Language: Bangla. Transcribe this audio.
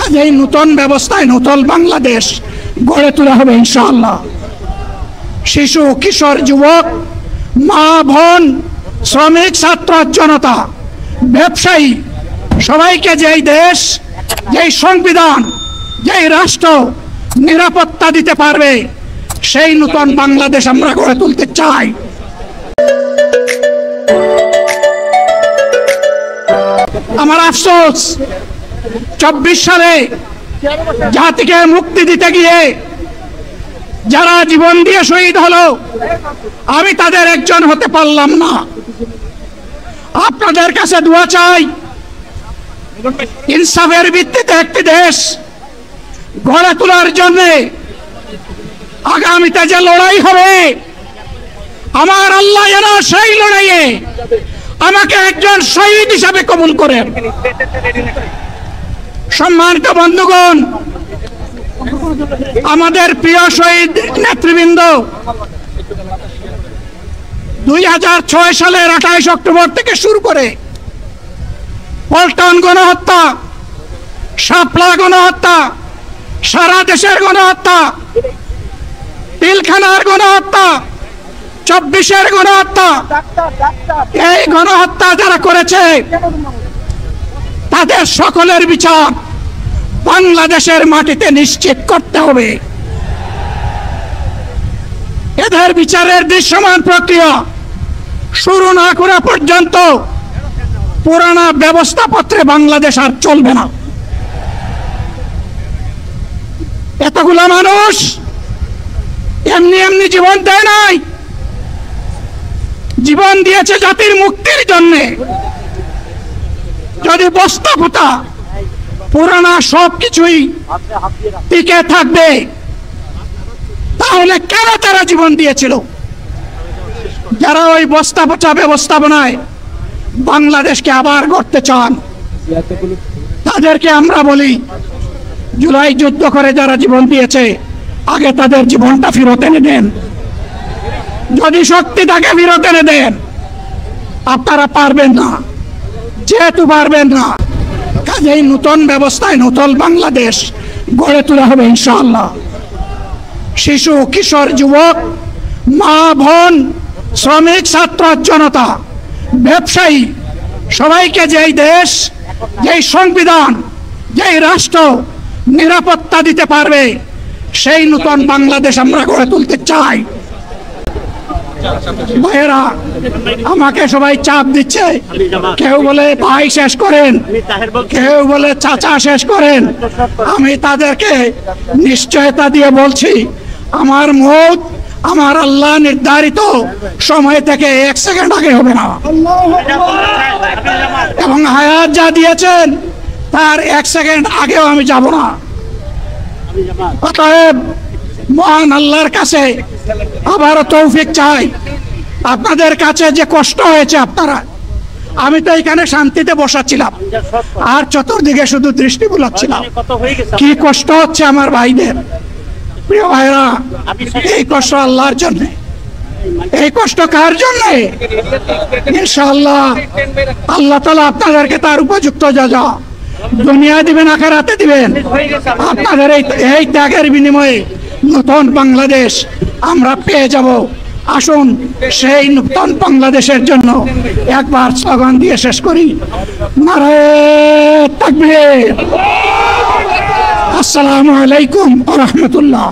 কাজেই নতুন ব্যবস্থায় নতুন বাংলাদেশ গড়ে তোলা হবে ইনশাআল্লাহ। শিশু, কিশোর, যুবক, মা, বোন, শ্রমিক, ছাত্র জনতা, ব্যবসায়ী সবাইকে যেই দেশ, যেই সংবিধান, যেই রাষ্ট্র নিরাপত্তা দিতে পারবে সেই নতুন বাংলাদেশ আমরা গড়ে তুলতে চাই। আমার আফসোস 24 সালে জাতিকে মুক্তি দিতে গিয়ে যারা জীবন দিয়ে শহীদ হলো, আমি তাদের একজন হতে পারলাম না। আপনাদের কাছে দোয়া চাই, ইনসাফের ভিত্তিতে একটি দেশ গড়ে তোলার জন্য আগামীতে যে লড়াই হবে, আমার আল্লাহ যেন সেই লড়াইয়ে আমাকে একজন শহীদ হিসাবে কবুল করেন। সম্মানিত বন্ধুগণ, আমাদের প্রিয় শহীদ নেতৃবৃন্দ 2006 সালের 28 অক্টোবর থেকে শুরু করে পল্টন গণহত্যা, শাপলা গণহত্যা, সারা দেশের গণহত্যা, পিলখানার গণহত্যা, 24-এর গণহত্যা, এই গণহত্যা যারা করেছে তাদের সকলের বিচার বাংলাদেশের মাটিতে নিশ্চিত করতে হবে। এদের বিচারের দৃশ্যমান প্রক্রিয়া শুরু না করা পর্যন্ত পুরানা ব্যবস্থাপত্রে বাংলাদেশ আর চলবে না। এতগুলা মানুষ এমনি এমনি জীবন দেয় নাই, জীবন দিয়েছে জাতির মুক্তির জন্য। যদি বস্তাপোতা পুরানা সবকিছুই টিকে থাকবে, তাহলে কেন তারা জীবন দিয়েছিল? যারা ওই বস্তাপোতা ব্যবস্থাপনায় বাংলাদেশকে আবার গড়তে চান, তাদেরকে আমরা বলি, জুলাই যুদ্ধ করে যারা জীবন দিয়েছে, আগে তাদের জীবনটা ফেরত এনে দেন। যদি শক্তি তাকে ফেরত এনে দেন, আপনারা পারবেন না। যেহেতু পারবেন না, কাজেই নতুন ব্যবস্থায় নতুন বাংলাদেশ গড়ে তোলা হবে ইনশাআল্লাহ। শিশু, কিশোর, যুবক, মা, বোন, শ্রমিক, ছাত্র জনতা, ব্যবসায়ী সবাইকে যেই দেশ, যেই সংবিধান, যেই রাষ্ট্র নিরাপত্তা দিতে পারবে সেই নতুন বাংলাদেশ আমরা গড়ে তুলতে চাই। ভাইয়েরা, আমাকে সবাই চাপ দিচ্ছে, কেউ বলে ভাই শেষ করেন, কেউ বলে চাচা শেষ করেন। আমি তাদেরকে নিশ্চয়তা দিয়ে বলছি, আমার মৌত আমার আল্লাহ নির্ধারিত সময় থেকে 1 সেকেন্ড আগে হবে না, এবং হায়াত যা দিয়েছেন তার 1 সেকেন্ড আগেও আমি যাব না। অতএব মহান আল্লাহর কাছে আবারও তৌফিক চাই। আপনাদের কাছে যে কষ্ট হয়েছে, আপনারা, আমি তো এখানে শান্তিতে বসাচ্ছিলাম আর চতুর্দিকে শুধু দৃষ্টি বুলাচ্ছিলাম। কি কষ্ট হচ্ছে আমার ভাইদের। প্রিয় ভাইরা, এই কষ্ট আল্লাহর জন্য। এই কষ্ট কার জন্য? ইনশাআল্লাহ আল্লাহ তাআলা আপনাদেরকে তার উপযুক্ত যাজা দুনিয়ায় দিবেন, আখিরাতে দিবেন। আপনাদের এই ত্যাগের বিনিময়ে নতুন বাংলাদেশ আমরা পেয়ে যাব। আসুন সেই নতুন বাংলাদেশের জন্য একবার স্লোগান দিয়ে শেষ করি, নারায়ে তাকবীর। আসসালামু আলাইকুম ওয়া রাহমাতুল্লাহ।